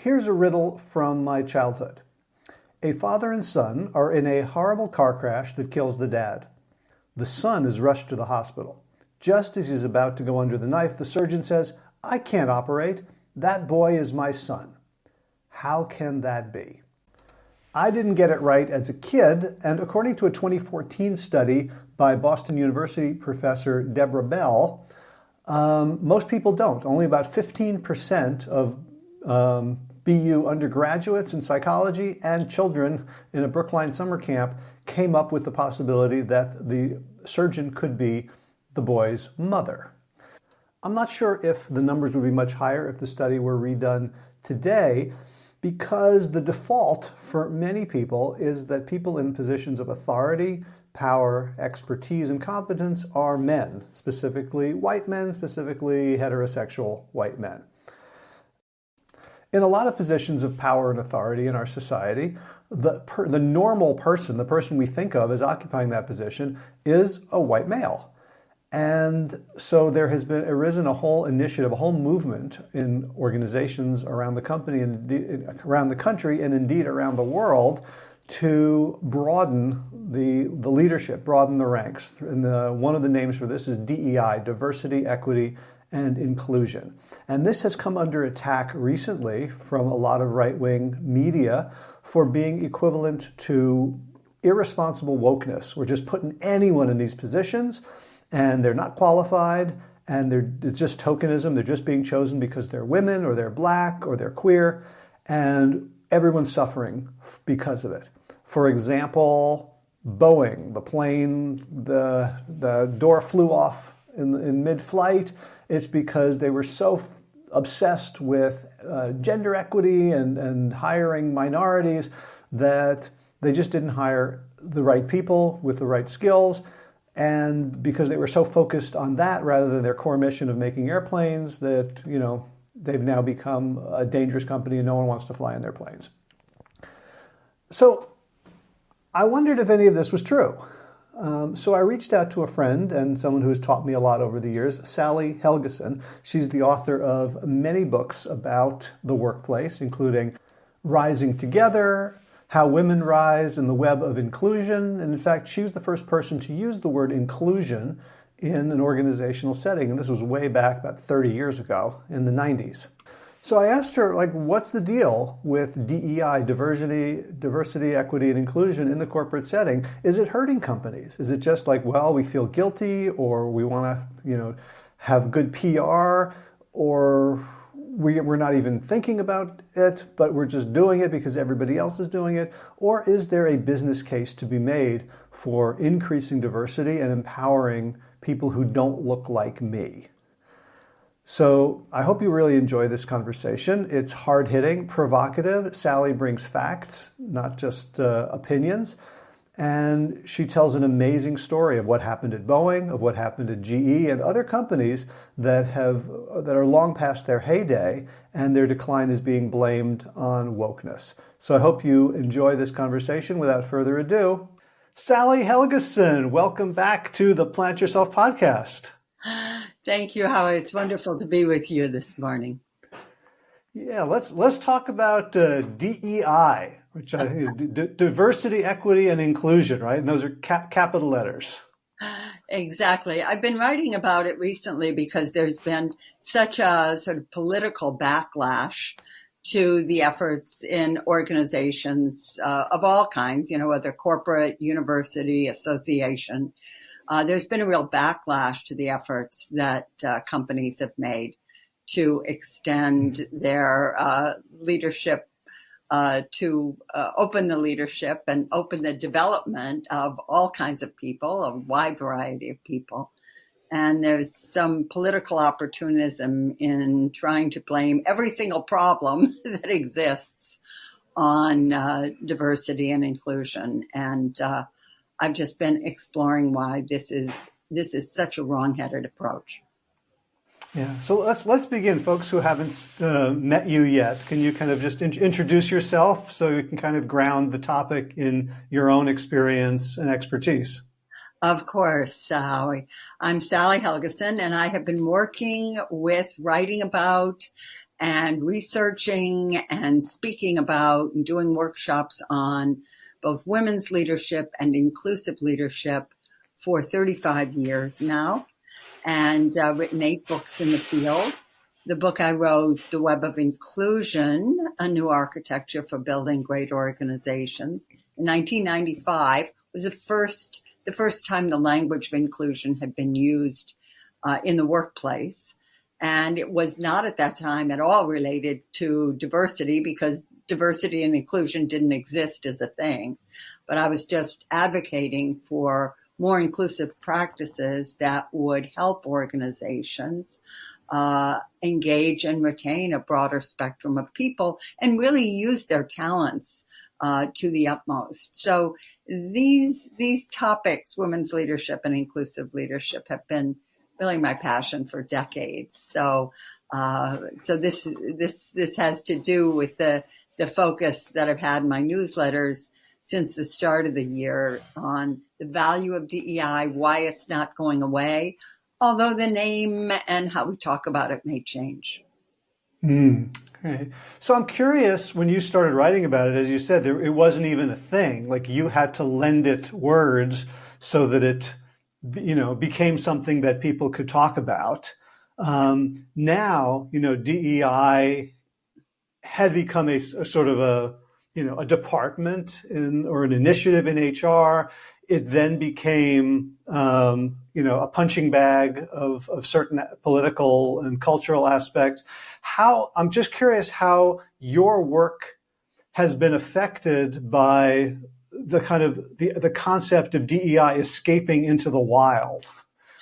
Here's a riddle from my childhood. A father and son are in a horrible car crash that kills the dad. The son is rushed to the hospital. Just as he's about to go under the knife, the surgeon says, "I can't operate. That boy is my son." How can that be? I didn't get it right as a kid, and according to a 2014 study by Boston University professor Deborah Bell, most people don't. Only about 15% of BU undergraduates in psychology and children in a Brookline summer camp came up with the possibility that the surgeon could be the boy's mother. I'm not sure if the numbers would be much higher if the study were redone today, because the default for many people is that people in positions of authority, power, expertise, and competence are men, specifically white men, specifically heterosexual white men. In a lot of positions of power and authority in our society, the normal person, the person we think of as occupying that position, is a white male. And so there has been arisen a whole initiative, a whole movement in organizations around the company and around the country, and indeed around the world, to broaden the leadership, broaden the ranks. And one of the names for this is DEI, diversity, equity, and inclusion. And this has come under attack recently from a lot of right-wing media for being equivalent to irresponsible wokeness. We're just putting anyone in these positions, and they're not qualified, and it's just tokenism. They're just being chosen because they're women, or they're black, or they're queer, and everyone's suffering because of it. For example, Boeing, the plane, the door flew off in mid-flight. It's because they were so obsessed with gender equity and hiring minorities that they just didn't hire the right people with the right skills. And because they were so focused on that rather than their core mission of making airplanes, that, they've now become a dangerous company and no one wants to fly in their planes. So I wondered if any of this was true. So I reached out to a friend and someone who has taught me a lot over the years, Sally Helgesen. She's the author of many books about the workplace, including Rising Together, How Women Rise in the Web of Inclusion. And in fact, she was the first person to use the word inclusion in an organizational setting. And this was way back about 30 years ago in the 90s. So I asked her, what's the deal with DEI, diversity, equity, and inclusion in the corporate setting? Is it hurting companies? Is it just we feel guilty, or we want to, have good PR, or we're not even thinking about it, but we're just doing it because everybody else is doing it? Or is there a business case to be made for increasing diversity and empowering people who don't look like me? So I hope you really enjoy this conversation. It's hard-hitting, provocative. Sally brings facts, not just opinions. And she tells an amazing story of what happened at Boeing, of what happened at GE, and other companies that are long past their heyday, and their decline is being blamed on wokeness. So I hope you enjoy this conversation. Without further ado, Sally Helgesen, welcome back to the Plant Yourself podcast. Thank you, Howard. It's wonderful to be with you this morning. Yeah, let's talk about DEI, which I think is diversity, equity, and inclusion, right? And those are capital letters. Exactly. I've been writing about it recently because there's been such a sort of political backlash to the efforts in organizations of all kinds, whether corporate, university, association. There's been a real backlash to the efforts that companies have made to extend their leadership, to open the leadership and open the development of all kinds of people, a wide variety of people. And there's some political opportunism in trying to blame every single problem that exists on diversity and inclusion. And I've just been exploring why this is such a wrong-headed approach. Yeah. So let's begin, folks who haven't met you yet. Can you kind of just introduce yourself so you can kind of ground the topic in your own experience and expertise? Of course, Sally. I'm Sally Helgesen, and I have been working with writing about and researching and speaking about and doing workshops on both women's leadership and inclusive leadership for 35 years now, and written 8 books in the field. The book I wrote, The Web of Inclusion, A New Architecture for Building Great Organizations, in 1995, was the first time the language of inclusion had been used in the workplace. And it was not at that time at all related to diversity, because diversity and inclusion didn't exist as a thing. But I was just advocating for more inclusive practices that would help organizations engage and retain a broader spectrum of people and really use their talents to the utmost. So these topics, women's leadership and inclusive leadership, have been really my passion for decades. So this has to do with the focus that I've had in my newsletters since the start of the year on the value of DEI, why it's not going away, although the name and how we talk about it may change. Okay. So I'm curious, when you started writing about it, as you said, it wasn't even a thing. Like, you had to lend it words so that it, became something that people could talk about. Now, DEI had become a sort of a department or an initiative in HR. It then became, a punching bag of certain political and cultural aspects. I'm just curious how your work has been affected by the kind of the concept of DEI escaping into the wild,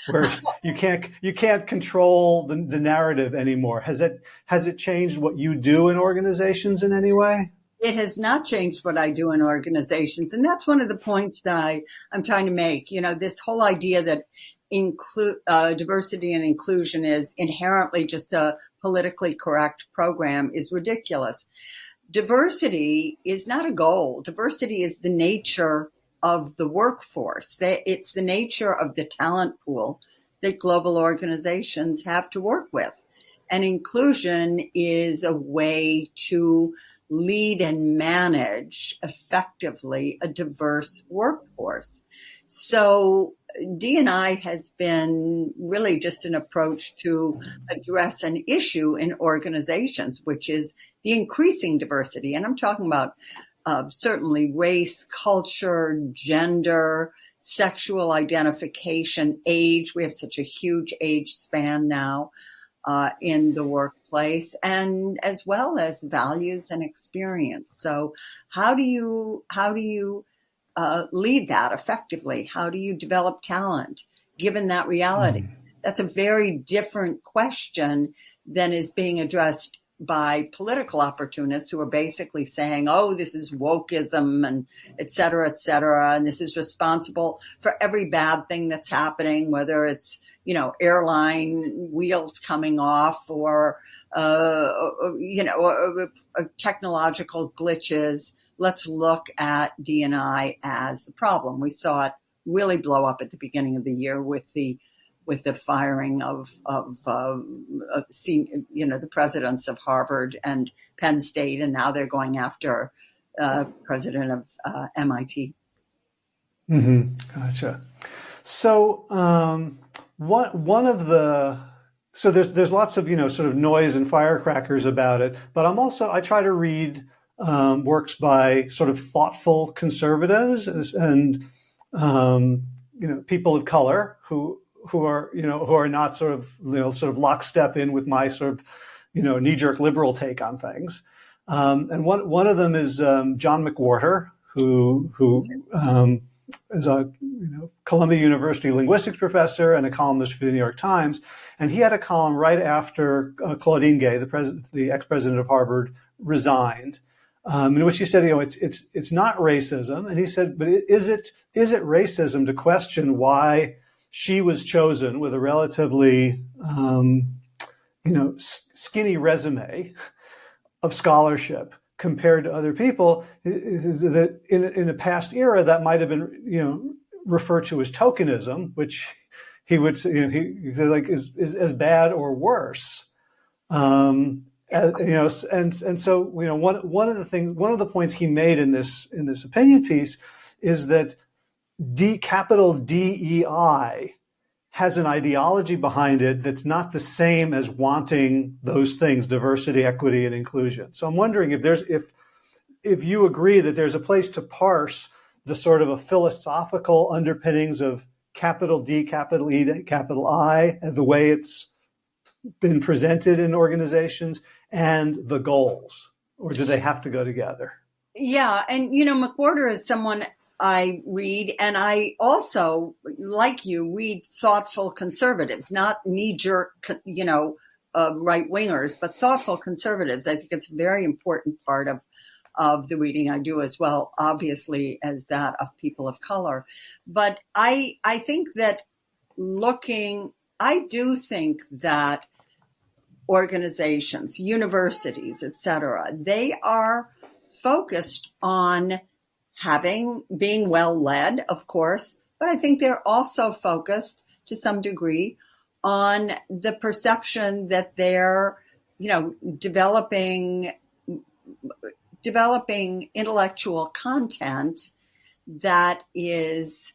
where you can't control the narrative anymore. Has it changed what you do in organizations in any way? It has not changed what I do in organizations. And that's one of the points that I'm trying to make. This whole idea that diversity and inclusion is inherently just a politically correct program is ridiculous. Diversity is not a goal. Diversity is the nature of the workforce. It's the nature of the talent pool that global organizations have to work with. And inclusion is a way to lead and manage effectively a diverse workforce. So D&I has been really just an approach to address an issue in organizations, which is the increasing diversity. And I'm talking about certainly race, culture, gender, sexual identification, age. We have such a huge age span now in the workplace, and as well as values and experience. So how do you lead that effectively? How do you develop talent given that reality? That's a very different question than is being addressed by political opportunists who are basically saying, oh, this is wokeism and et cetera, and this is responsible for every bad thing that's happening, whether it's, airline wheels coming off or, technological glitches. Let's look at D&I as the problem. We saw it really blow up at the beginning of the year with the firing of the presidents of Harvard and Penn State, and now they're going after president of MIT. Gotcha. So so there's lots of sort of noise and firecrackers about it, but I try to read works by sort of thoughtful conservatives and people of color who are not sort of lockstep in with my sort of knee-jerk liberal take on things. And one of them is John McWhorter, who is a Columbia University linguistics professor and a columnist for the New York Times. And he had a column right after Claudine Gay, the ex-president of Harvard, resigned, in which he said, it's not racism. And he said, but is it racism to question why she was chosen with a relatively, skinny resume of scholarship compared to other people that in a past era that might have been, referred to as tokenism, which he would say, is as bad or worse. And And so one of the points he made in this opinion piece is that capital DEI has an ideology behind it that's not the same as wanting those things, diversity, equity, and inclusion. So I'm wondering if you agree that there's a place to parse the sort of a philosophical underpinnings of capital D, capital E, capital I, and the way it's been presented in organizations, and the goals, or do they have to go together? Yeah, and McWhorter is someone I read, and I also, like you, read thoughtful conservatives, not knee-jerk, right-wingers, but thoughtful conservatives. I think it's a very important part of the reading I do as well, obviously, as that of people of color. But I think that I do think that organizations, universities, etc., they are focused on being well led, of course, but I think they're also focused to some degree on the perception that they're, developing intellectual content that is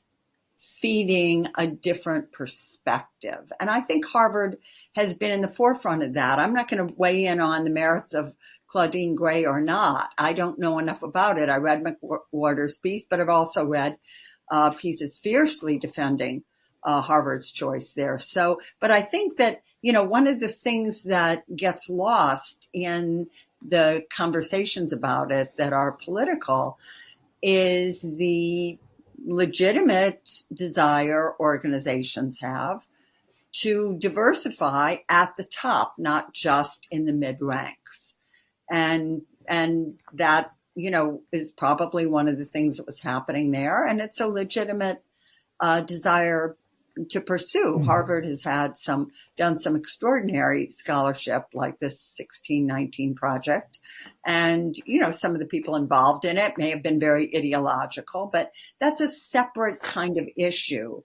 feeding a different perspective. And I think Harvard has been in the forefront of that. I'm not going to weigh in on the merits of Claudine Gray or not. I don't know enough about it. I read McWhorter's piece, but I've also read pieces fiercely defending Harvard's choice there. So, but I think that, one of the things that gets lost in the conversations about it that are political is the legitimate desire organizations have to diversify at the top, not just in the mid ranks. And that, is probably one of the things that was happening there. And it's a legitimate desire to pursue. Mm-hmm. Harvard has done some extraordinary scholarship like this 1619 project. And, some of the people involved in it may have been very ideological, but that's a separate kind of issue.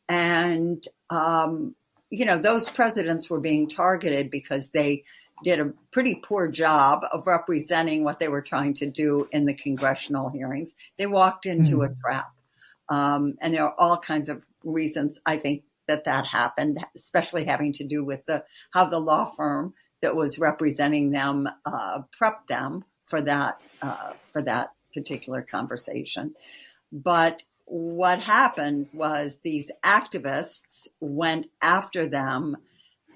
And, those presidents were being targeted because they did a pretty poor job of representing what they were trying to do in the congressional hearings. They walked into a trap. And there are all kinds of reasons I think that happened, especially having to do with how the law firm that was representing them prepped them for that particular conversation. But what happened was these activists went after them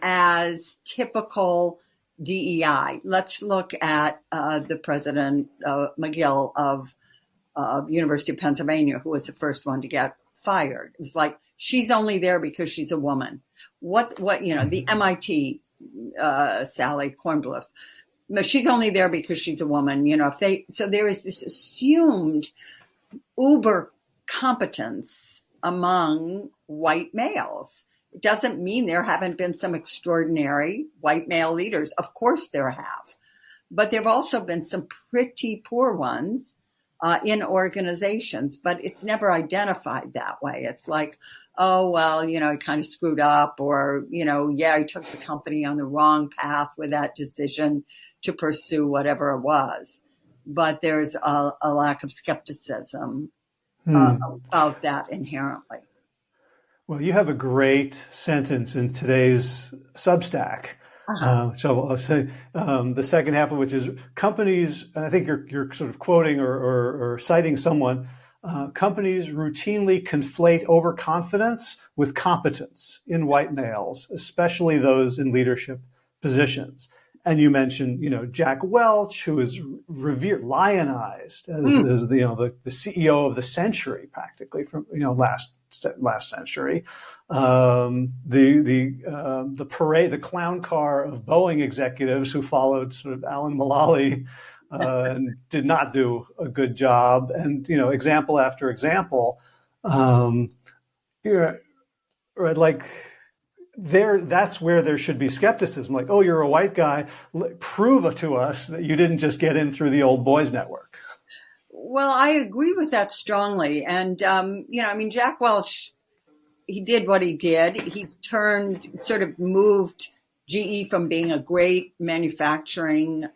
as typical DEI. Let's look at the president McGill of University of Pennsylvania, who was the first one to get fired. It was like, she's only there because she's a woman. The MIT Sally Kornbluth, she's only there because she's a woman. So there is this assumed uber competence among white males. It doesn't mean there haven't been some extraordinary white male leaders. Of course there have. But there have also been some pretty poor ones in organizations, but it's never identified that way. It's like, oh, well, he kind of screwed up, or, he took the company on the wrong path with that decision to pursue whatever it was. But there's a lack of skepticism about that inherently. Well, you have a great sentence in today's Substack. So I'll say the second half of which is companies, and I think you're sort of quoting or citing someone, companies routinely conflate overconfidence with competence in white males, especially those in leadership positions. And you mentioned, Jack Welch, who is lionized as the CEO of the century, practically from last century. The parade, the clown car of Boeing executives who followed sort of Alan Mulally and did not do a good job. And example after example, that's where there should be skepticism. Like, oh, you're a white guy. Prove to us that you didn't just get in through the old boys network. Well, I agree with that strongly. And, Jack Welch, he did what he did. He moved GE from being a great manufacturing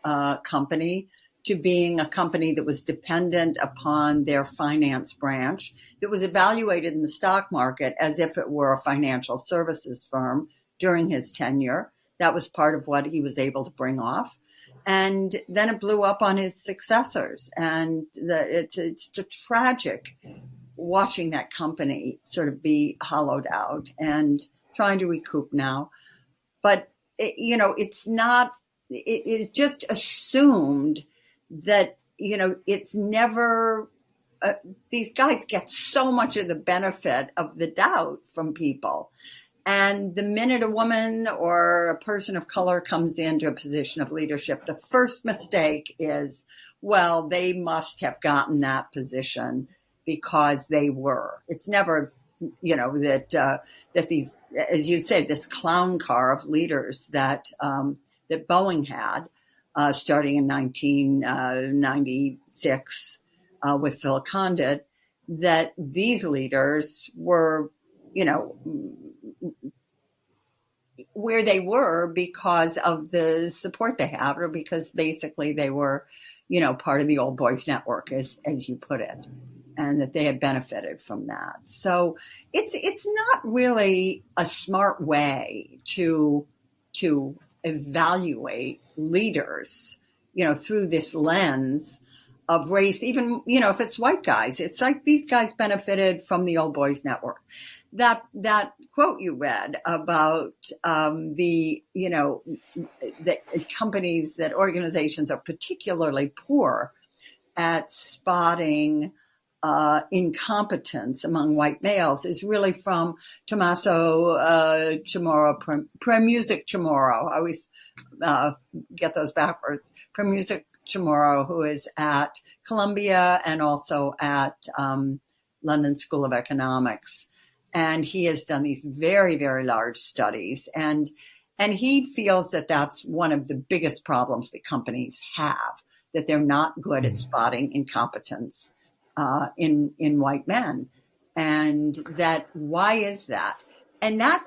company to being a company that was dependent upon their finance branch, that was evaluated in the stock market as if it were a financial services firm during his tenure. That was part of what he was able to bring off. And then it blew up on his successors. And it's tragic watching that company sort of be hollowed out and trying to recoup now. But, it's not, it's just assumed that, it's never, these guys get so much of the benefit of the doubt from people. And the minute a woman or a person of color comes into a position of leadership, the first mistake is, well, they must have gotten that position because they were. It's never, that these, as you'd say, this clown car of leaders that Boeing had starting in 1996 with Phil Condit, that these leaders were, where they were because of the support they have, or because basically they were, part of the old boys network, as you put it, and that they had benefited from that. So it's not really a smart way to evaluate leaders, through this lens of race. Even, if it's white guys, it's like these guys benefited from the old boys network. That quote you read about the companies, that organizations are particularly poor at spotting incompetence among white males, is really from Tommaso Chamorro, Premusic Chamorro. I always get those backwards. Premusic Chamorro, who is at Columbia and also at London School of Economics. And he has done these very, very large studies. And he feels that that's one of the biggest problems that companies have, that they're not good at spotting incompetence in white men. And that, why is that? And that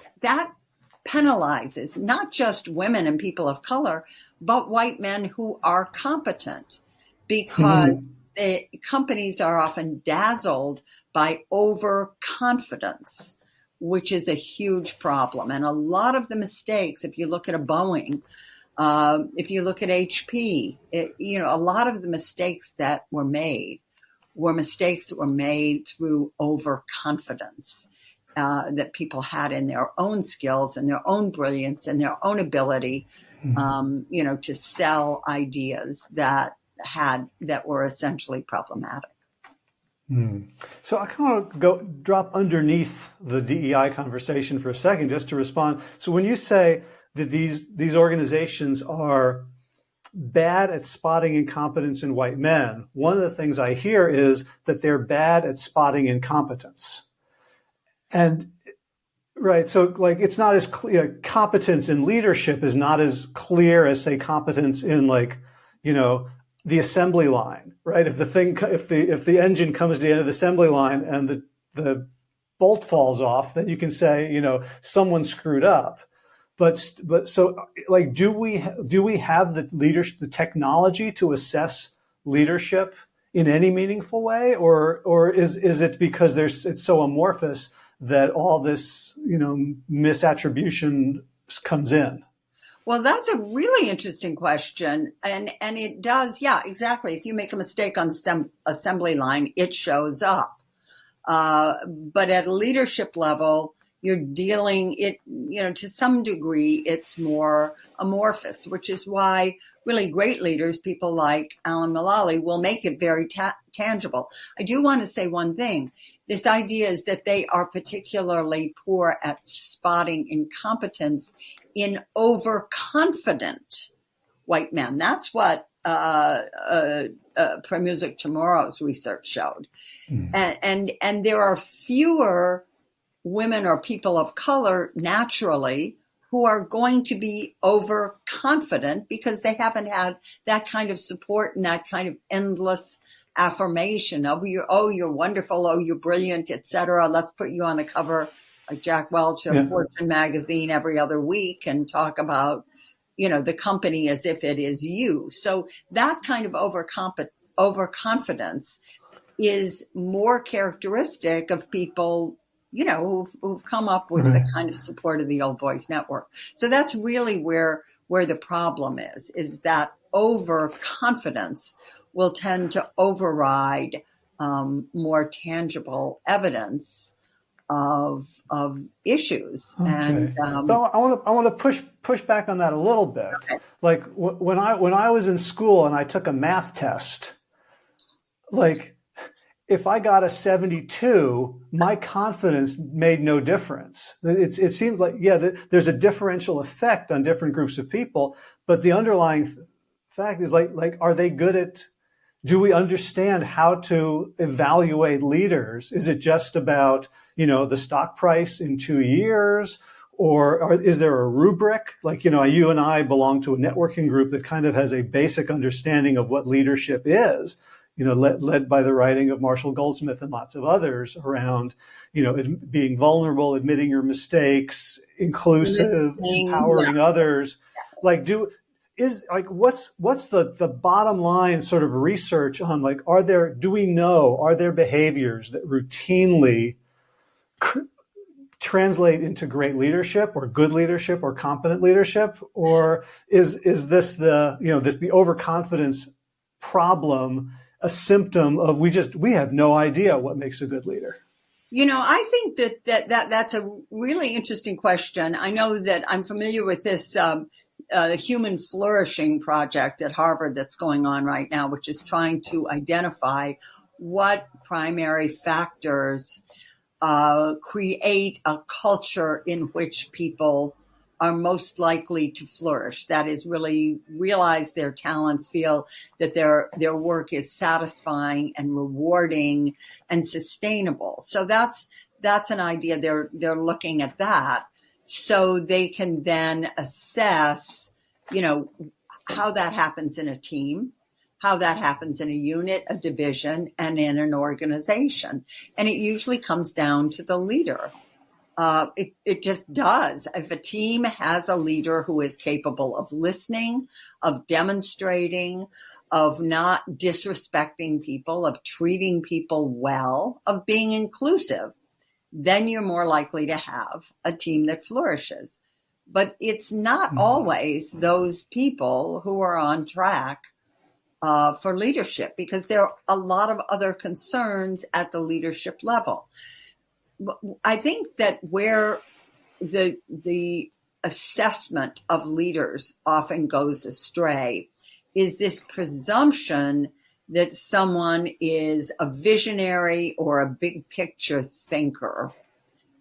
penalizes not just women and people of color, but white men who are competent, because the companies are often dazzled by overconfidence, which is a huge problem. And a lot of the mistakes, if you look at a Boeing, if you look at HP, a lot of the mistakes that were made through overconfidence that people had in their own skills and their own brilliance and their own ability, to sell ideas that were essentially problematic. So I kind of drop underneath the DEI conversation for a second, just to respond. So when you say that these organizations are bad at spotting incompetence in white men, one of the things I hear is that they're bad at spotting incompetence. And right, so like it's not as clear. Competence in leadership is not as clear as, say, competence in the assembly line, right? If the engine comes to the end of the assembly line and the bolt falls off, then you can say, someone screwed up. But so like, do we have the technology to assess leadership in any meaningful way, or is it because it's so amorphous that all this misattribution comes in? Well, that's a really interesting question. And it does, yeah, exactly. If you make a mistake on assembly line, it shows up. But at a leadership level, you're dealing it, to some degree, it's more amorphous, which is why really great leaders, people like Alan Mulally, will make it very tangible. I do want to say one thing. This idea is that they are particularly poor at spotting incompetence in overconfident white men. That's what Premusic Chamorro's research showed. And there are fewer women or people of color naturally who are going to be overconfident because they haven't had that kind of support and that kind of endless affirmation of you're wonderful, oh, you're brilliant, etc. Let's put you on the cover like Jack Welch of Fortune magazine every other week and talk about, the company as if it is you. So that kind of overconfidence is more characteristic of people, who've come up with the kind of support of the Old Boys Network. So that's really where the problem is that overconfidence will tend to override more tangible evidence of issues. Okay. And so I want to push back on that a little bit. Okay. Like when I was in school and I took a math test, like if I got a 72, my confidence made no difference. It seems like, there's a differential effect on different groups of people, but the underlying fact is like, are they good at, do we understand how to evaluate leaders? Is it just about, the stock price in 2 years? Or is there a rubric? Like, you and I belong to a networking group that kind of has a basic understanding of what leadership is. Led by the writing of Marshall Goldsmith and lots of others around, being vulnerable, admitting your mistakes, inclusive, empowering others. Like, what's the bottom line sort of research on, like, are there behaviors that routinely translate into great leadership or good leadership or competent leadership? Or is this the overconfidence problem a symptom of we have no idea what makes a good leader? I think that's a really interesting question. I know that I'm familiar with this human flourishing project at Harvard that's going on right now, which is trying to identify what primary factors create a culture in which people are most likely to flourish. That is, really realize their talents, feel that their work is satisfying and rewarding and sustainable. So that's an idea. They're looking at that so they can then assess, how that happens in a team, how that happens in a unit, a division, and in an organization. And it usually comes down to the leader. It just does. If a team has a leader who is capable of listening, of demonstrating, of not disrespecting people, of treating people well, of being inclusive, then you're more likely to have a team that flourishes. But it's not always those people who are on track for leadership, because there are a lot of other concerns at the leadership level. I think that where the assessment of leaders often goes astray is this presumption that someone is a visionary or a big picture thinker,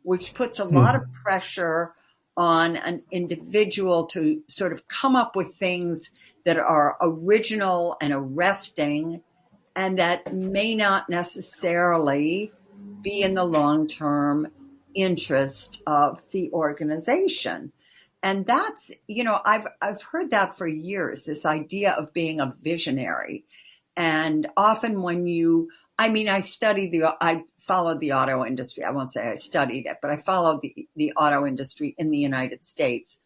which puts a lot of pressure on an individual to sort of come up with things that are original and arresting and that may not necessarily be in the long-term interest of the organization. And that's, I've heard that for years, this idea of being a visionary. And often when I followed the auto industry. I won't say I studied it, but I followed the auto industry in the United States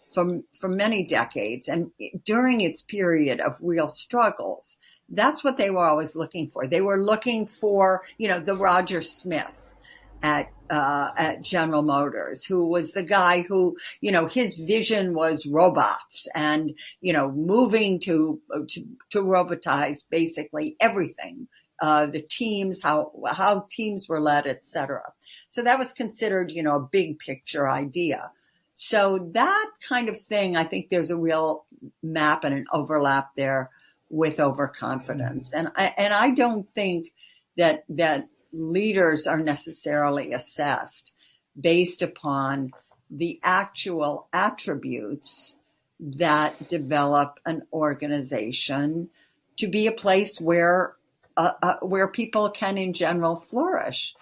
for many decades. And during its period of real struggles, that's what they were always looking for. They were looking for, the Roger Smith at General Motors, who was the guy who, his vision was robots and, moving to robotize basically everything, the teams, how teams were led, et cetera. So that was considered, a big picture idea. So that kind of thing, I think there's a real map and an overlap there with overconfidence. And I don't think that leaders are necessarily assessed based upon the actual attributes that develop an organization to be a place where people can in general flourish.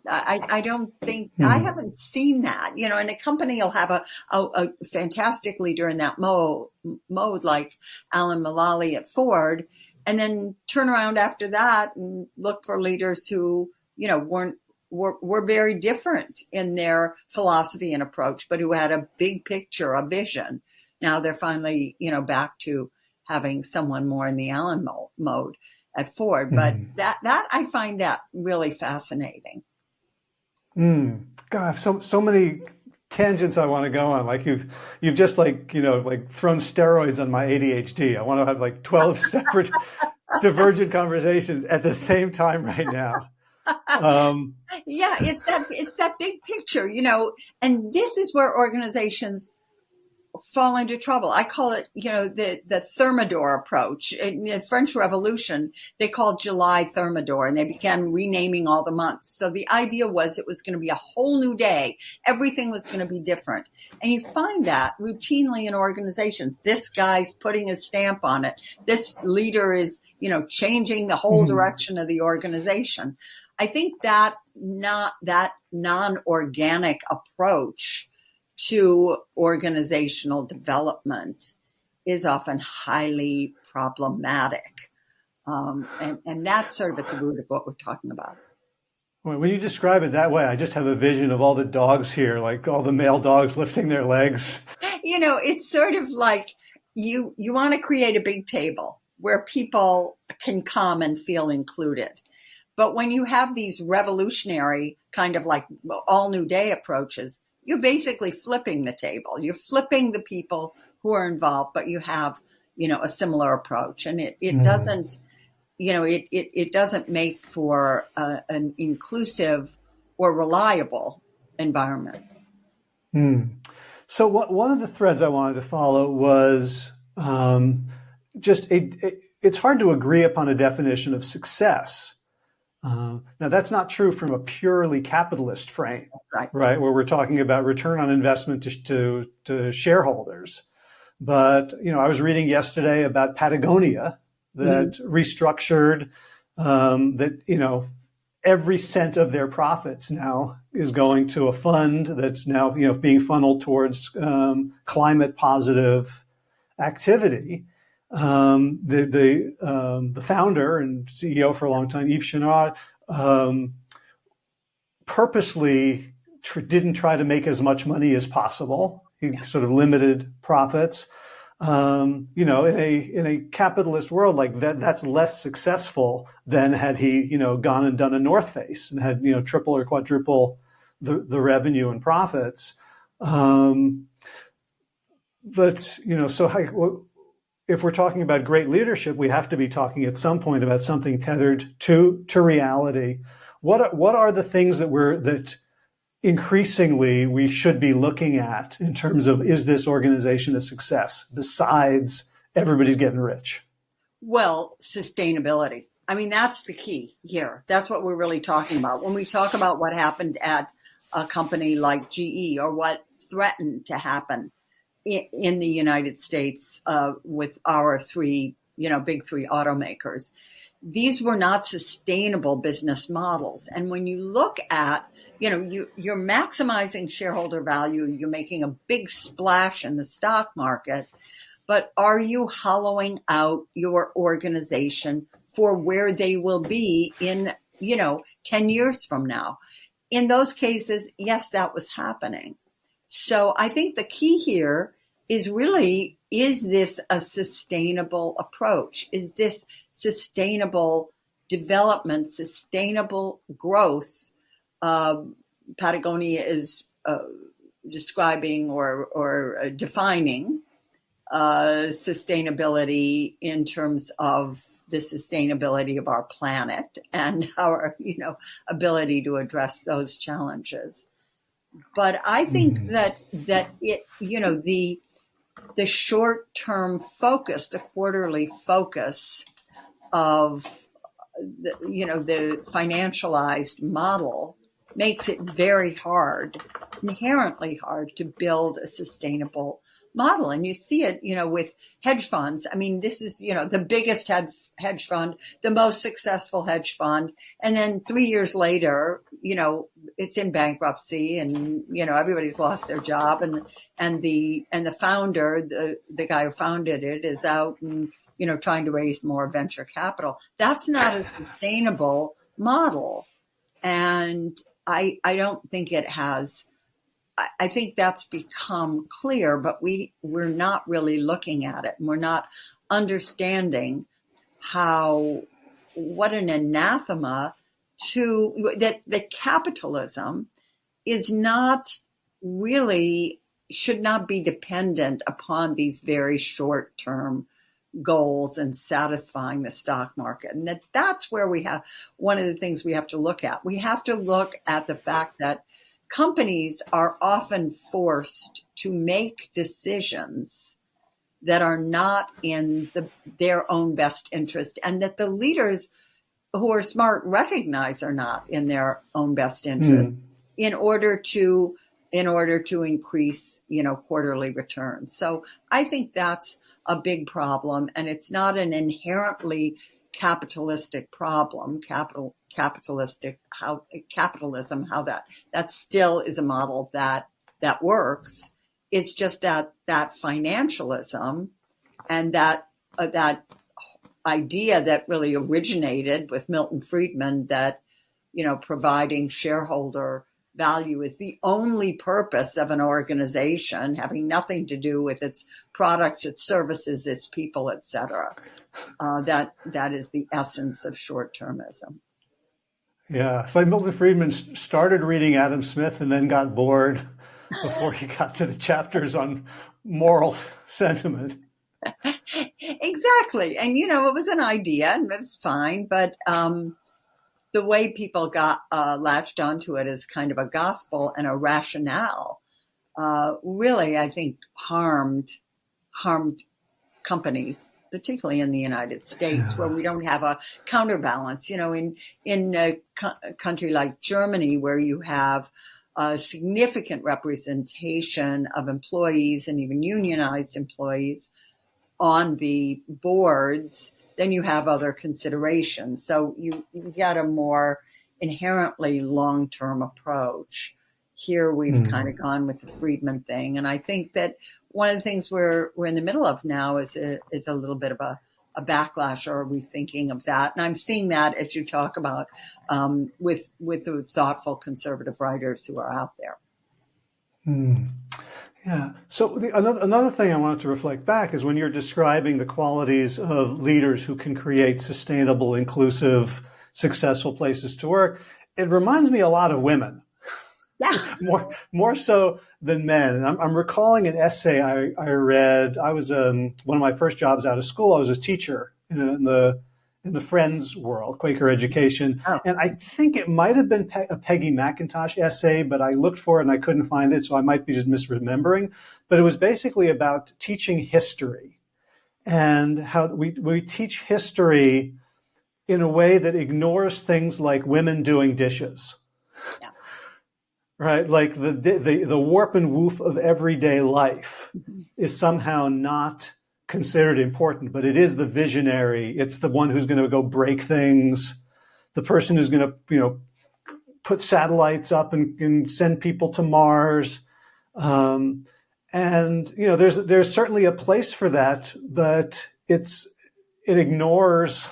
I don't think, I haven't seen that, and a company will have a fantastic leader in that mode like Alan Mulally at Ford, and then turn around after that and look for leaders who, weren't were very different in their philosophy and approach, but who had a big picture, a vision. Now they're finally, back to having someone more in the Allen mode at Ford. But that I find that really fascinating. God, so many tangents I want to go on. Like you've just like thrown steroids on my ADHD. I want to have like 12 separate divergent conversations at the same time right now. Yeah, it's that big picture, and this is where organizations fall into trouble. I call it, the Thermidor approach. In the French Revolution, they called July Thermidor, and they began renaming all the months. So the idea was it was going to be a whole new day. Everything was going to be different. And you find that routinely in organizations. This guy's putting his stamp on it. This leader is, changing the whole direction of the organization. I think that non-organic approach to organizational development is often highly problematic. And that's sort of at the root of what we're talking about. When you describe it that way, I just have a vision of all the dogs here, like all the male dogs lifting their legs. It's sort of like you want to create a big table where people can come and feel included. But when you have these revolutionary kind of like all new day approaches, you're basically flipping the table. You're flipping the people who are involved, but you have, a similar approach. And it doesn't, it doesn't make for an inclusive or reliable environment. So one of the threads I wanted to follow was it's hard to agree upon a definition of success. Now, that's not true from a purely capitalist frame, right? Where we're talking about return on investment to shareholders. But, I was reading yesterday about Patagonia that restructured, that, every cent of their profits now is going to a fund that's now, being funneled towards climate positive activity. The founder and CEO for a long time, Yves Chenard, purposely didn't try to make as much money as possible. He sort of limited profits. In a capitalist world like that, that's less successful than had he, gone and done a North Face and had, triple or quadruple the revenue and profits. If we're talking about great leadership, we have to be talking at some point about something tethered to reality. What are the things that increasingly we should be looking at in terms of, is this organization a success besides everybody's getting rich? Well, sustainability. I mean, that's the key here. That's what we're really talking about. When we talk about what happened at a company like GE or what threatened to happen in the United States with our big three automakers. These were not sustainable business models. And when you look at, you're maximizing shareholder value, you're making a big splash in the stock market, but are you hollowing out your organization for where they will be in, 10 years from now? In those cases, yes, that was happening. So I think the key here is really, is this a sustainable approach? Is this sustainable development, sustainable growth? Patagonia is describing or defining sustainability in terms of the sustainability of our planet and our, ability to address those challenges. But I think that it, the short-term focus, the quarterly focus of the financialized model makes it very hard, inherently hard, to build a sustainable model. And you see it, with hedge funds. I mean, this is, the biggest hedge fund, the most successful hedge fund. And then 3 years later, it's in bankruptcy and, everybody's lost their job. And the founder, the guy who founded it, is out and, trying to raise more venture capital. That's not a sustainable model. And I don't think it has. I think that's become clear, but we're not really looking at it, and we're not understanding what an anathema that capitalism is not really, should not be dependent upon these very short-term goals and satisfying the stock market. And that's where we have one of the things we have to look at. We have to look at the fact that companies are often forced to make decisions that are not in their own best interest, and that the leaders who are smart recognize are not in their own best interest in order to increase, quarterly returns. So I think that's a big problem, and it's not an inherently capitalistic problem. Capitalism, how that still is a model that works. It's just that financialism and that idea that really originated with Milton Friedman, that providing shareholder value is the only purpose of an organization, having nothing to do with its products, its services, its people, etc. That is the essence of short-termism. Yeah, it's like Milton Friedman started reading Adam Smith and then got bored before he got to the chapters on moral sentiment. Exactly. And, it was an idea and it was fine, but the way people got latched onto it as kind of a gospel and a rationale really, I think, harmed companies, particularly in the United States, where we don't have a counterbalance. In a country like Germany, where you have a significant representation of employees and even unionized employees on the boards, then you have other considerations. So you get a more inherently long-term approach. Here we've kind of gone with the Friedman thing. And I think that one of the things we're in the middle of now is a little bit of a backlash or rethinking of that. And I'm seeing that as you talk about with the thoughtful conservative writers who are out there. Yeah. So another thing I wanted to reflect back is when you're describing the qualities of leaders who can create sustainable, inclusive, successful places to work, it reminds me a lot of women. Yeah. More so than men. And I'm recalling an essay I read. I was one of my first jobs out of school. I was a teacher in the Friends world, Quaker education. Oh. And I think it might have been a Peggy McIntosh essay, but I looked for it and I couldn't find it, so I might be just misremembering. But it was basically about teaching history and how we teach history in a way that ignores things like women doing dishes. Yeah. Right? Like the warp and woof of everyday life is somehow not considered important, but it is the visionary. It's the one who's going to go break things, the person who's going to, put satellites up and send people to Mars. And, there's certainly a place for that, but it ignores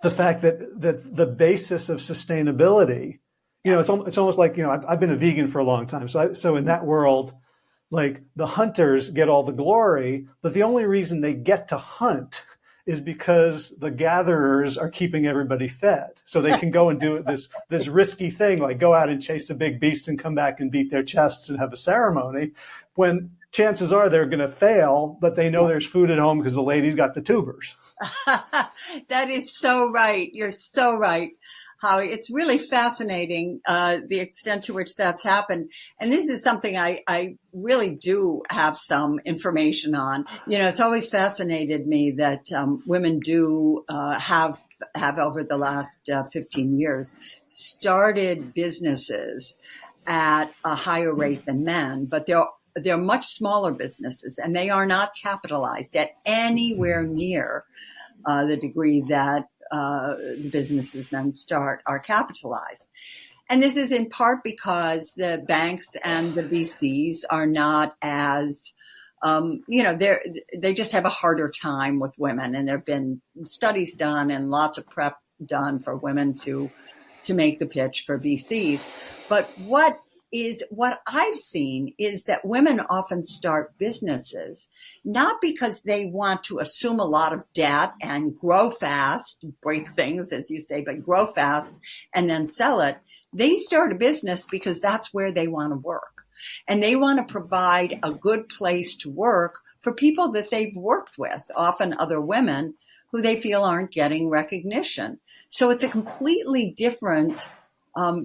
the fact that the basis of sustainability, it's almost like, I've been a vegan for a long time. So in that world, like the hunters get all the glory, but the only reason they get to hunt is because the gatherers are keeping everybody fed. So they can go and do this risky thing, like go out and chase a big beast and come back and beat their chests and have a ceremony, when chances are they're going to fail, but they know there's food at home because the lady's got the tubers. That is so right. You're so right, Howie. It's really fascinating, the extent to which that's happened. And this is something I really do have some information on. It's always fascinated me that women do have over the last 15 years started businesses at a higher rate than men, but they're much smaller businesses, and they are not capitalized at anywhere near the degree that the businesses men start are capitalized. And this is in part because the banks and the VCs are not as, they just have a harder time with women. And there have been studies done and lots of prep done for women to to make the pitch for VCs. But what I've seen is that women often start businesses, not because they want to assume a lot of debt and grow fast, break things, as you say, but grow fast and then sell it. They start a business because that's where they want to work. And they want to provide a good place to work for people that they've worked with, often other women who they feel aren't getting recognition. So it's a completely different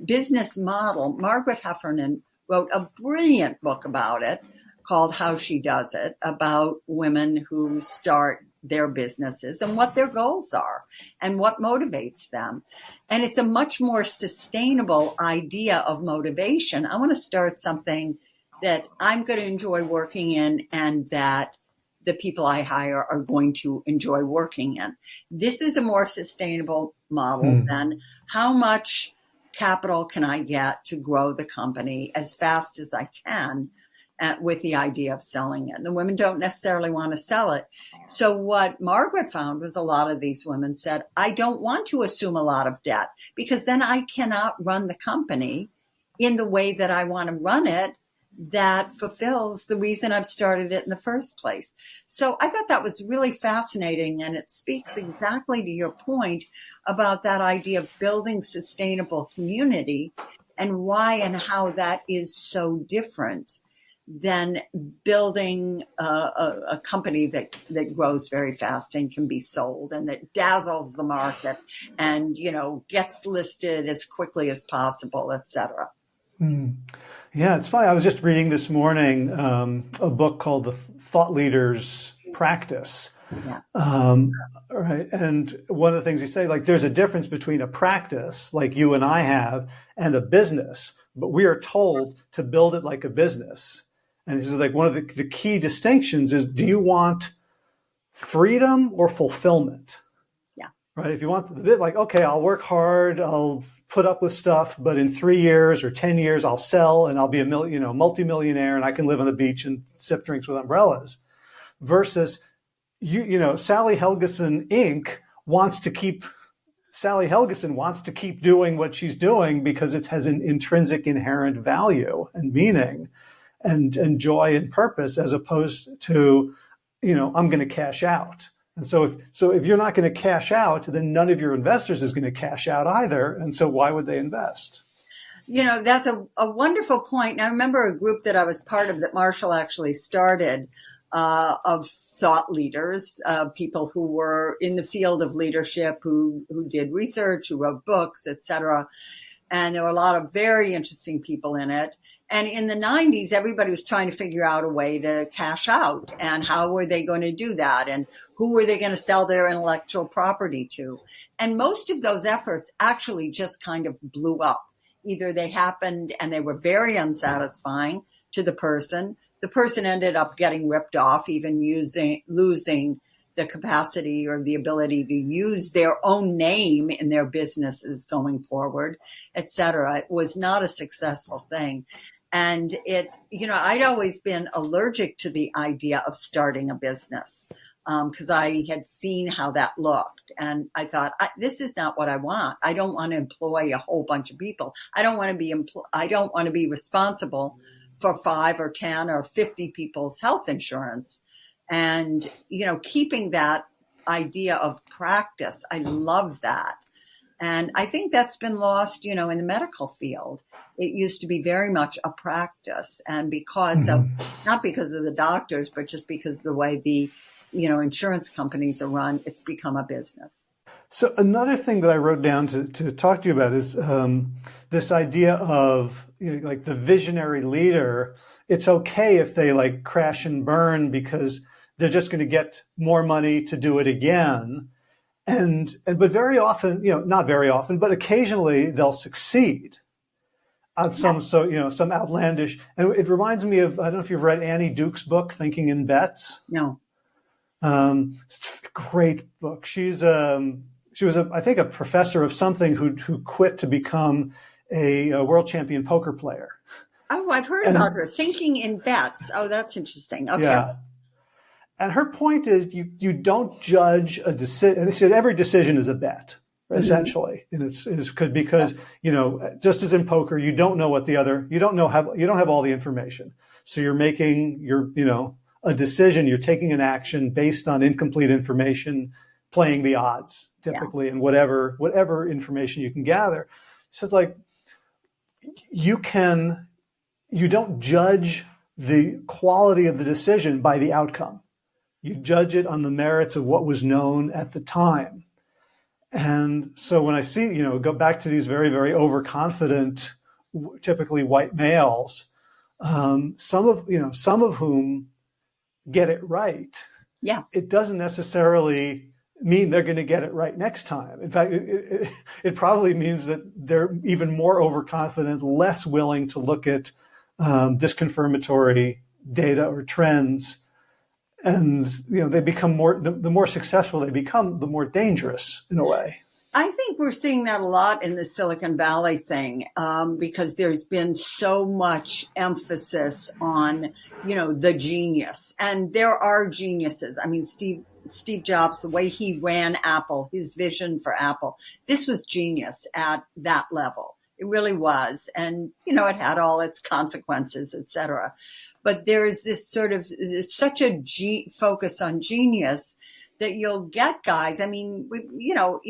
business model. Margaret Heffernan wrote a brilliant book about it called How She Does It, about women who start their businesses and what their goals are and what motivates them. And it's a much more sustainable idea of motivation. I want to start something that I'm going to enjoy working in and that the people I hire are going to enjoy working in. This is a more sustainable model than how much capital can I get to grow the company as fast as I can with the idea of selling it. And the women don't necessarily want to sell it. So what Margaret found was a lot of these women said, I don't want to assume a lot of debt because then I cannot run the company in the way that I want to run it that fulfills the reason I've started it in the first place. So I thought that was really fascinating, and it speaks exactly to your point about that idea of building sustainable community and why and how that is so different than building a company that grows very fast and can be sold and that dazzles the market and, gets listed as quickly as possible, et cetera. Yeah, it's funny. I was just reading this morning a book called The Thought Leader's Practice. Yeah. Right. And one of the things you say, like, there's a difference between a practice like you and I have and a business, but we are told to build it like a business. And this is like one of the key distinctions is, do you want freedom or fulfillment? Yeah. Right. If you want the bit like, okay, I'll work hard, I'll put up with stuff, but in 3 years or 10 years, I'll sell and I'll be a multimillionaire and I can live on the beach and sip drinks with umbrellas. Versus, Sally Helgesen Inc. Sally Helgesen wants to keep doing what she's doing because it has an intrinsic inherent value and meaning and joy and purpose, as opposed to, I'm going to cash out. And so if you're not going to cash out, then none of your investors is going to cash out either. And so why would they invest? That's a wonderful point. And I remember a group that I was part of that Marshall actually started of thought leaders, people who were in the field of leadership, who did research, who wrote books, et cetera. And there were a lot of very interesting people in it. And in the 90s, everybody was trying to figure out a way to cash out. And how were they going to do that? And who were they going to sell their intellectual property to? And most of those efforts actually just kind of blew up. Either they happened and they were very unsatisfying to the person. The person ended up getting ripped off, even losing the capacity or the ability to use their own name in their businesses going forward, et cetera. It was not a successful thing. And I'd always been allergic to the idea of starting a business because I had seen how that looked. And I thought, this is not what I want. I don't want to employ a whole bunch of people. I don't want to be responsible for 5 or 10 or 50 people's health insurance. And, keeping that idea of practice, I love that. And I think that's been lost, in the medical field. It used to be very much a practice. And because of, not because of the doctors, but just because of the way the, insurance companies are run, it's become a business. So another thing that I wrote down to talk to you about is this idea of like the visionary leader. It's okay if they like crash and burn because they're just going to get more money to do it again. But very often, not very often, but occasionally they'll succeed on some outlandish. And it reminds me of, I don't know if you've read Annie Duke's book, Thinking in Bets. No. It's a great book. She was I think a professor of something who quit to become a world champion poker player. Oh, I've heard about her. Thinking in Bets. Oh, that's interesting. Okay. Yeah. And her point is you don't judge a decision. And she said every decision is a bet. essentially. And it's because, just as in poker, you don't know you don't have all the information. So you're making a decision, you're taking an action based on incomplete information, playing the odds typically, and whatever information you can gather. So it's like, you don't judge the quality of the decision by the outcome. You judge it on the merits of what was known at the time. And so when I see, go back to these very, very overconfident, typically white males, some of whom get it right. Yeah. It doesn't necessarily mean they're going to get it right next time. In fact, it probably means that they're even more overconfident, less willing to look at disconfirmatory data or trends. And, they become the more successful they become, the more dangerous in a way. I think we're seeing that a lot in the Silicon Valley thing, because there's been so much emphasis on, the genius. And there are geniuses. I mean, Steve Jobs, the way he ran Apple, his vision for Apple, this was genius at that level. It really was. And, it had all its consequences, et cetera. But there's this such a focus on genius that you'll get guys. I mean,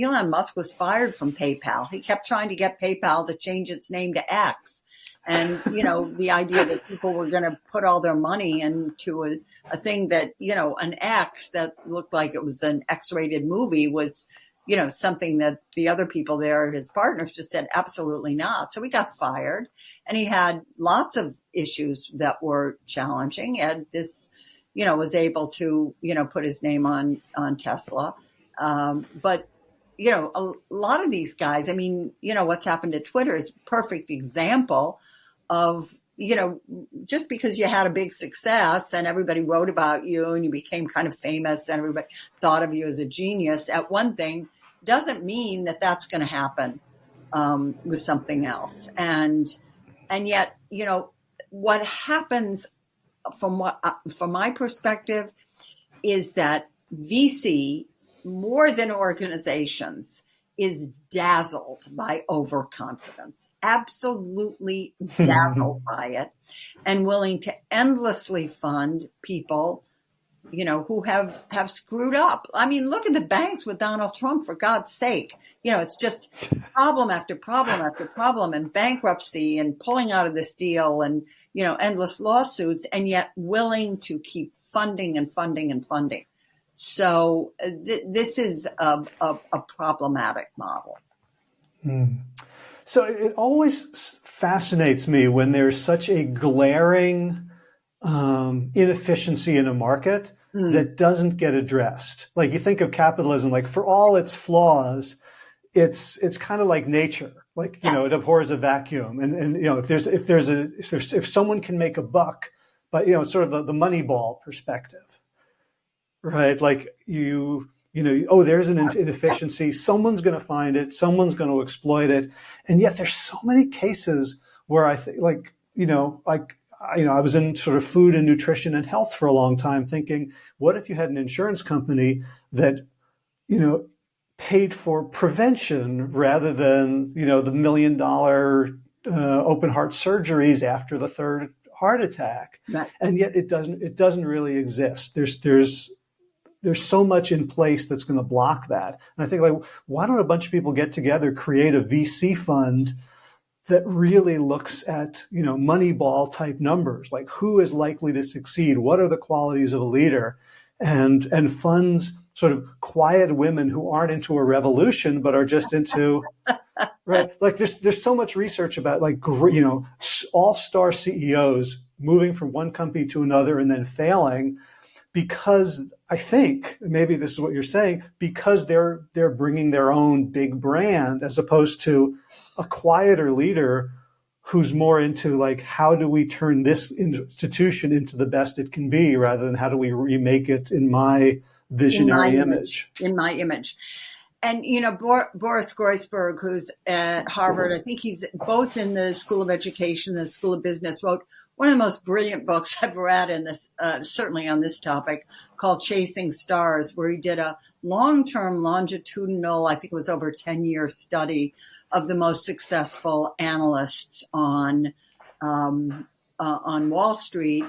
Elon Musk was fired from PayPal. He kept trying to get PayPal to change its name to X. And, the idea that people were going to put all their money into a thing that, an X that looked like it was an X-rated movie was, something that the other people there, his partners, just said, absolutely not. So he got fired, and he had lots of issues that were challenging. And this, was able to, put his name on Tesla. But, a lot of these guys, I mean, what's happened to Twitter is a perfect example of, just because you had a big success and everybody wrote about you and you became kind of famous and everybody thought of you as a genius at one thing doesn't mean that that's going to happen with something else. And yet, what happens from my perspective is that VC, more than organizations, is dazzled by overconfidence, absolutely dazzled by it, and willing to endlessly fund people, who have screwed up. I mean, look at the banks with Donald Trump, for God's sake. It's just problem after problem after problem, and bankruptcy and pulling out of this deal and, endless lawsuits, and yet willing to keep funding and funding and funding. So this is a problematic model. So it always fascinates me when there's such a glaring inefficiency in a market that doesn't get addressed. Like, you think of capitalism, like, for all its flaws, it's kind of like nature. Like, it abhors a vacuum. And if someone can make a buck, but, sort of the Moneyball perspective. Right, like there's an inefficiency. Someone's going to find it. Someone's going to exploit it. And yet, there's so many cases where I think, I was in sort of food and nutrition and health for a long time, thinking, what if you had an insurance company that, paid for prevention rather than, the $1 million open heart surgeries after the third heart attack, right. And yet it doesn't really exist. There's so much in place that's going to block that. And I think, why don't a bunch of people get together, create a VC fund that really looks at, Moneyball type numbers, like who is likely to succeed? What are the qualities of a leader? And funds sort of quiet women who aren't into a revolution, but are just into, right? Like, there's so much research about, all-star CEOs moving from one company to another and then failing, because I think, maybe this is what you're saying, because they're bringing their own big brand, as opposed to a quieter leader who's more into, how do we turn this institution into the best it can be, rather than how do we remake it in my visionary image. In my image. And, Boris Groysberg, who's at Harvard, I think he's both in the School of Education and the School of Business, wrote one of the most brilliant books I've read in this, certainly on this topic, called Chasing Stars, where he did a long-term longitudinal, I think it was over 10-year study of the most successful analysts on Wall Street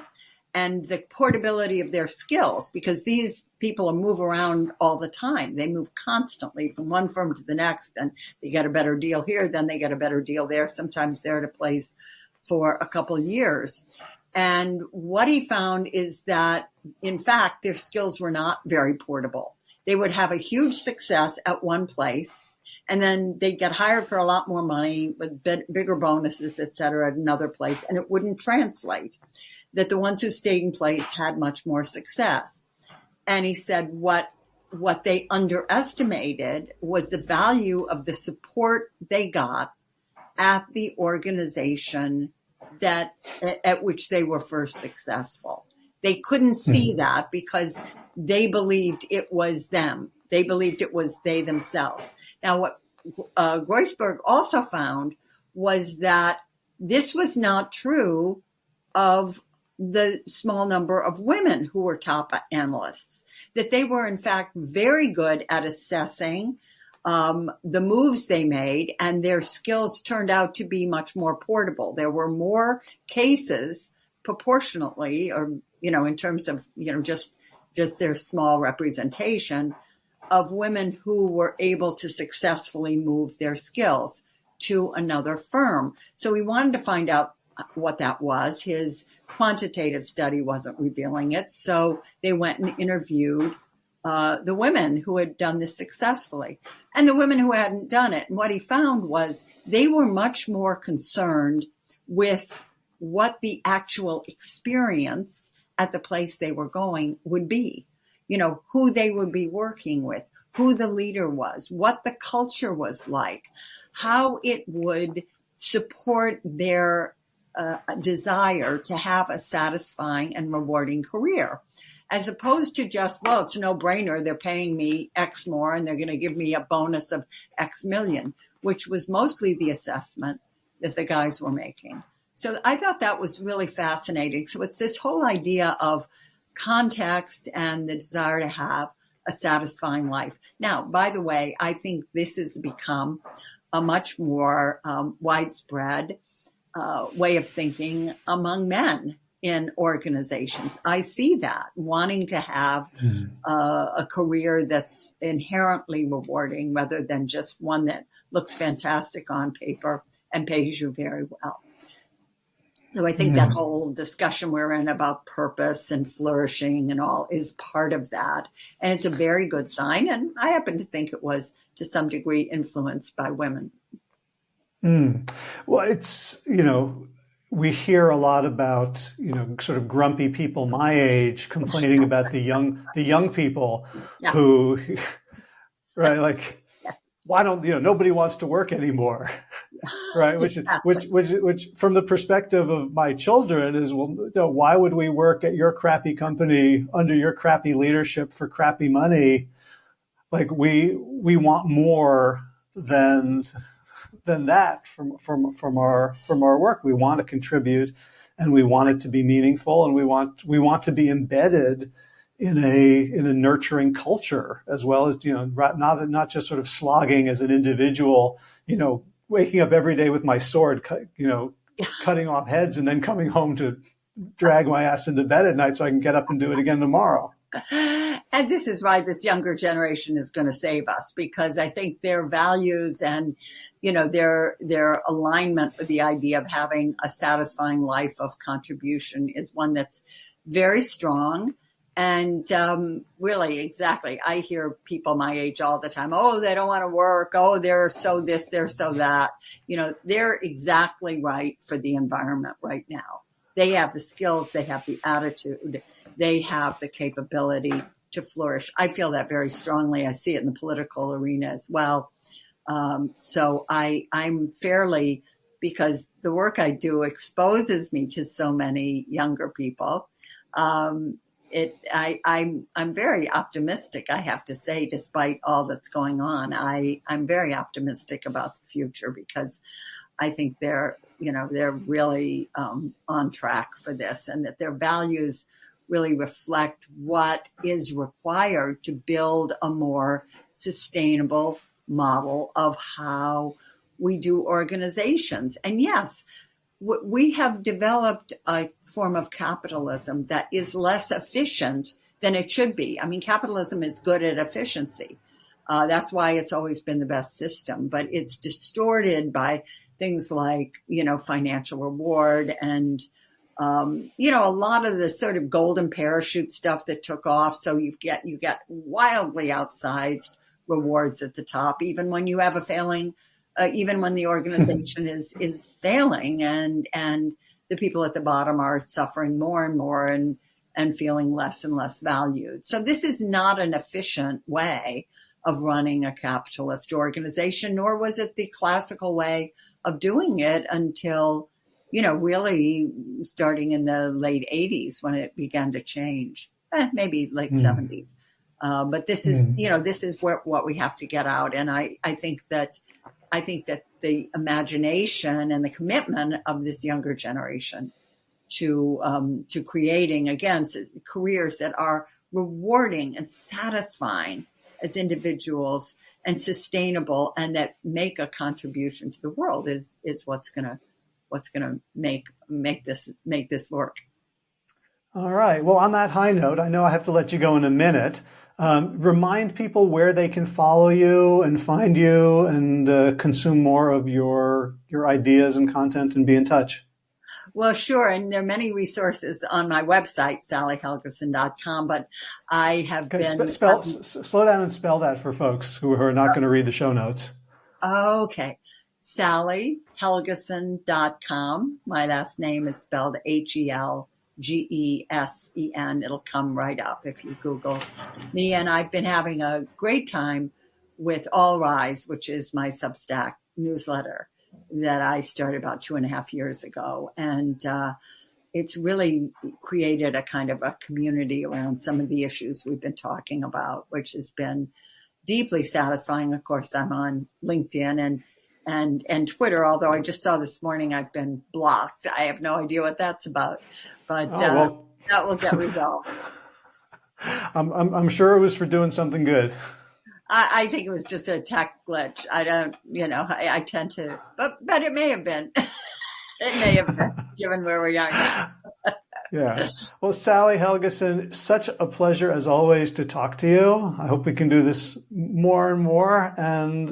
and the portability of their skills, because these people move around all the time. They move constantly from one firm to the next, and they get a better deal here, then they get a better deal there. Sometimes they're at a place for a couple of years. And what he found is that, in fact, their skills were not very portable. They would have a huge success at one place, and then they'd get hired for a lot more money with bigger bonuses, et cetera, at another place, and it wouldn't translate. That the ones who stayed in place had much more success. And he said what they underestimated was the value of the support they got at the organization at which they were first successberg. They couldn't see that because they believed it was them. They believed it was they themselves. Now, what Groisberg also found was that this was not true of the small number of women who were top analysts, that they were in fact very good at assessing the moves they made, and their skills turned out to be much more portable. There were more cases proportionately, or, in terms of, just their small representation of women who were able to successfully move their skills to another firm. So we wanted to find out what that was. His quantitative study wasn't revealing it. So they went and interviewed the women who had done this successfully and the women who hadn't done it. And what he found was they were much more concerned with what the actual experience at the place they were going would be, who they would be working with, who the leader was, what the culture was like, how it would support their desire to have a satisfying and rewarding career, as opposed to just, well, it's a no-brainer. They're paying me X more and they're going to give me a bonus of X million, which was mostly the assessment that the guys were making. So I thought that was really fascinating. So it's this whole idea of context and the desire to have a satisfying life. Now, by the way, I think this has become a much more widespread way of thinking among men in organizations. I see that, wanting to have a career that's inherently rewarding rather than just one that looks fantastic on paper and pays you very well. So I think that whole discussion we're in about purpose and flourishing and all is part of that. And it's a very good sign. And I happen to think it was to some degree influenced by women. Well, it's, we hear a lot about, sort of grumpy people my age complaining about the young people who, right, like, why don't, nobody wants to work anymore, right? Which from the perspective of my children is, well, why would we work at your crappy company under your crappy leadership for crappy money? Like we want more than that from our work. We want to contribute, and we want it to be meaningful, and we want to be embedded in a nurturing culture, as well as not just sort of slogging as an individual, waking up every day with my sword, cutting off heads, and then coming home to drag my ass into bed at night so I can get up and do it again tomorrow. And this is why this younger generation is going to save us, because I think their values and, their alignment with the idea of having a satisfying life of contribution is one that's very strong. And really, exactly, I hear people my age all the time, oh, they don't want to work. Oh, they're so this, they're so that. They're exactly right for the environment right now. They have the skills, they have the attitude, they have the capability to flourish. I feel that very strongly. I see it in the political arena as well. So I'm fairly, because the work I do exposes me to so many younger people. I'm very optimistic, I have to say, despite all that's going on. I'm very optimistic about the future because I think they're really on track for this, and that their values really reflect what is required to build a more sustainable model of how we do organizations. And yes, we have developed a form of capitalism that is less efficient than it should be. I mean, capitalism is good at efficiency. That's why it's always been the best system, but it's distorted by things like, financial reward and, a lot of the sort of golden parachute stuff that took off. So you get wildly outsized rewards at the top, even when you have a failing, even when the organization is failing and the people at the bottom are suffering more and more and feeling less and less valued. So this is not an efficient way of running a capitalist organization, nor was it the classical way of doing it until, really starting in the late 80s when it began to change, maybe late 70s. But this is, this is what we have to get out. And I think that the imagination and the commitment of this younger generation to creating, again, careers that are rewarding and satisfying as individuals and sustainable and that make a contribution to the world is what's gonna make this work. All right. Well, on that high note, I know I have to let you go in a minute. Remind people where they can follow you and find you and consume more of your ideas and content and be in touch. Well, sure. And there are many resources on my website, sallyhelgesen.com, but I have been... slow down and spell that for folks who are not going to read the show notes. Okay. sallyhelgesen.com. My last name is spelled Helgesen. It'll come right up if you Google me. And I've been having a great time with All Rise, which is my Substack newsletter that I started about 2.5 years ago. And it's really created a kind of a community around some of the issues we've been talking about, which has been deeply satisfying. Of course, I'm on LinkedIn and Twitter, although I just saw this morning I've been blocked. I have no idea what that's about, but that will get resolved. I'm sure it was for doing something good. I think it was just a tech glitch. I don't, I tend to, but it may have been. It may have been, given where we are now. Yeah. Well, Sally Helgesen, such a pleasure as always to talk to you. I hope we can do this more and more. And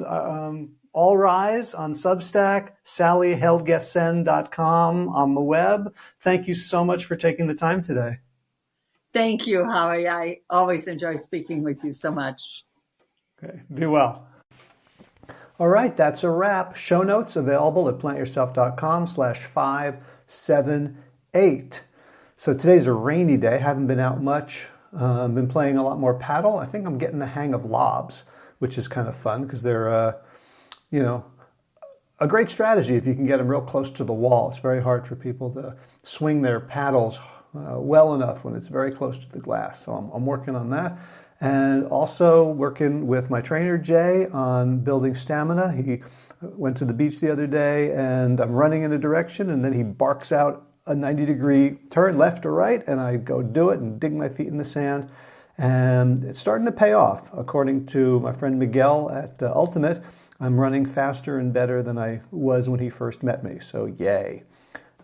All Rise on Substack, sallyhelgesen.com on the web. Thank you so much for taking the time today. Thank you, Howie. I always enjoy speaking with you so much. Okay, be well. All right, that's a wrap. Show notes available at plantyourself.com/578. So today's a rainy day. Haven't been out much. Been playing a lot more paddle. I think I'm getting the hang of lobs, which is kind of fun because they're, a great strategy if you can get them real close to the wall. It's very hard for people to swing their paddles well enough when it's very close to the glass. So I'm working on that. And also working with my trainer, Jay, on building stamina. He went to the beach the other day, and I'm running in a direction, and then he barks out a 90-degree turn left or right, and I go do it and dig my feet in the sand. And it's starting to pay off. According to my friend Miguel at Ultimate, I'm running faster and better than I was when he first met me, so yay.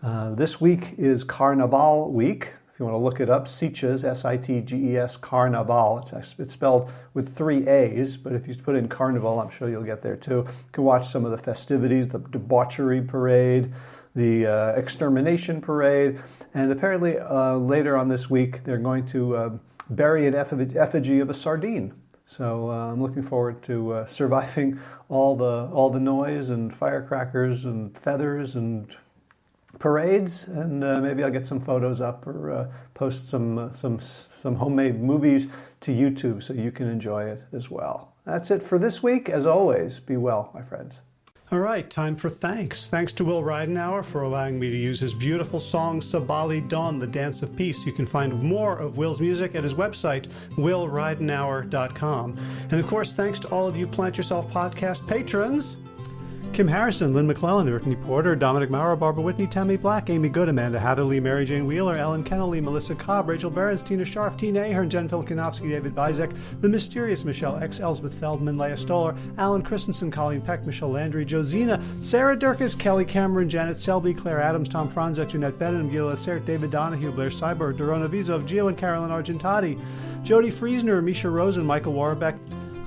This week is Carnaval week. If you want to look it up, Sitges, S-I-T-G-E-S, Carnaval. It's spelled with 3 A's, but if you put in Carnival, I'm sure you'll get there too. You can watch some of the festivities, the debauchery parade, the extermination parade, and apparently later on this week, they're going to bury an effigy of a sardine. So I'm looking forward to surviving all the noise and firecrackers and feathers and parades, and maybe I'll get some photos up or post some homemade movies to YouTube so you can enjoy it as well. That's it for this week. As always, be well, my friends. All right, time for thanks. Thanks to Will Ridenauer for allowing me to use his beautiful song Sabali Dawn, the Dance of Peace. You can find more of Will's music at his website, willridenauer.com. And of course, thanks to all of you Plant Yourself podcast patrons. Kim Harrison, Lynn McClellan, Brittany Porter, Dominic Maurer, Barbara Whitney, Tammy Black, Amy Good, Amanda Hatterley, Mary Jane Wheeler, Ellen Kennelly, Melissa Cobb, Rachel Behrens, Tina Scharf, Tina Ahern, Jen Filkanovsky, David Bizek, The Mysterious Michelle X, Elsbeth Feldman, Leah Stoller, Alan Christensen, Colleen Peck, Michelle Landry, Josina, Sarah Durkis, Kelly Cameron, Janet Selby, Claire Adams, Tom Franzek, Jeanette Bennett, Gila Cert, David Donahue, Blair Cyber, Dorona Vizov, Gio and Carolyn Argentati, Jody Friesner, Misha Rosen, Michael Warbeck,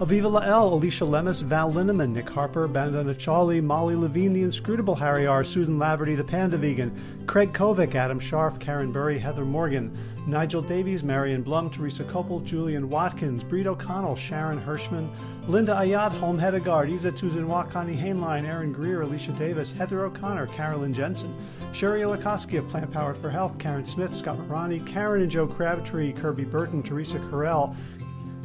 Aviva Lael, Alicia Lemus, Val Linneman, Nick Harper, Bandana Chawley, Molly Levine, The Inscrutable, Harry R., Susan Laverty, The Panda Vegan, Craig Kovic, Adam Scharf, Karen Burry, Heather Morgan, Nigel Davies, Marion Blum, Teresa Copel, Julian Watkins, Breed O'Connell, Sharon Hirschman, Linda Ayat, Holm Hedegaard, Isa Tuzinwa, Connie Hainline, Aaron Greer, Alicia Davis, Heather O'Connor, Carolyn Jensen, Sherry Olakoski of Plant Powered for Health, Karen Smith, Scott Morani, Karen and Joe Crabtree, Kirby Burton, Teresa Carell,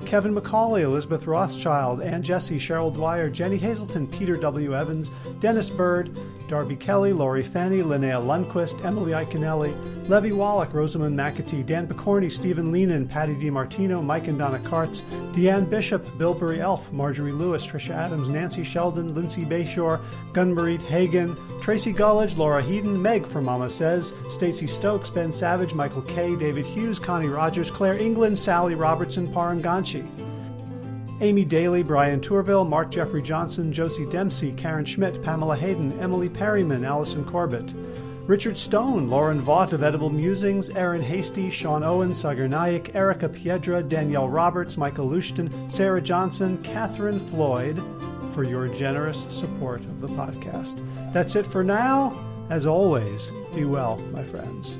Kevin McCauley, Elizabeth Rothschild, Ann Jesse, Cheryl Dwyer, Jenny Hazelton, Peter W. Evans, Dennis Bird, Darby Kelly, Lori Fanny, Linnea Lundquist, Emily Iconelli, Levy Wallach, Rosamund McAtee, Dan Picorni, Stephen Leenan, Patty DiMartino, Mike and Donna Kartz, Deanne Bishop, Bilberry Elf, Marjorie Lewis, Tricia Adams, Nancy Sheldon, Lindsay Bayshore, Gunmarie Hagan, Tracy Gullidge, Laura Heaton, Meg from Mama Says, Stacey Stokes, Ben Savage, Michael Kay, David Hughes, Connie Rogers, Claire England, Sally Robertson, Paranganchi, Amy Daly, Brian Tourville, Mark Jeffrey Johnson, Josie Dempsey, Karen Schmidt, Pamela Hayden, Emily Perryman, Allison Corbett, Richard Stone, Lauren Vaught of Edible Musings, Aaron Hasty, Sean Owen, Sagar Naik, Erica Piedra, Danielle Roberts, Michael Lushton, Sarah Johnson, Catherine Floyd, for your generous support of the podcast. That's it for now. As always, be well, my friends.